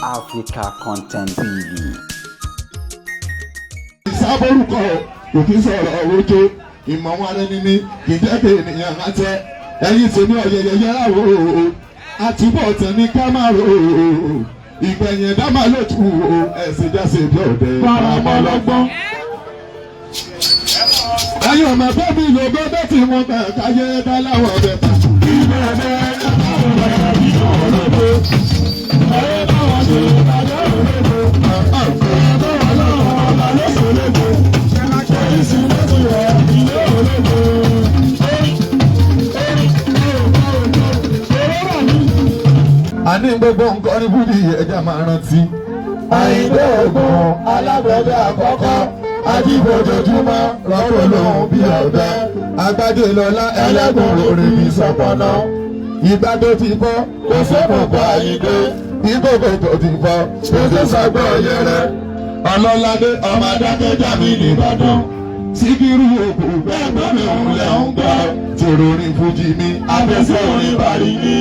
Africa Content TV. Ìsábórúkọ kò kí sọ̀rọ̀ owójó ìmọ̀ wọn alẹ́ níní kì í jẹ́ kí ènìyàn rántẹ́ ẹ̀yìn tèmi ọ̀yẹ̀yẹ̀ yẹra wò ó àtúbọ̀tán ní kámárò ìgbẹ̀yìn ẹ̀dá máa lò tù ó ẹ̀sìn jáse bí ọ̀dẹ paramọ́ lọ́gbọ́n. Ayọ̀ ọmọ bẹ́bí ló gbọ́dọ̀ tí wọ́n gbà káyé dá láwọn ọ̀dẹ ta. Ìgbẹ́ ẹ̀dẹ́ láwọn ọ̀dẹ ìjọ olóko. Ẹ̀rọ báwọn ṣe ìbàdàn olóko. Ẹ̀rọ ọlọ́run ọba ló ṣòlóko. Ṣèyí lóko rẹ̀ ilé olóko. Àní gbogbo nǹkan ní búdì ẹja máa rántí. Àyìndé Ògún alágbẹ̀dẹ àkọ́kọ́ ajíbòjòjúmọ́ rọ́pò lòun bí ọ̀dẹ. Agbájé lọ́lá ẹlẹ́gùn orí bí sọ̀pọ̀nà. Ìgbà tó ti fọ́ kò sókòkò Àyìndé. Ìkòkò tó ti fọ́ kò sí sọgbọ́ yẹrẹ. Ọlọ́ládé ọmọ adákẹ́jà mi nìbàdàn. Síkírù òkú bẹ́ẹ̀ gbọ́ mi òun lẹ̀ ń gbọ́. Tòrò orin fújì mi, àfẹsẹ̀ orin bàrí mi.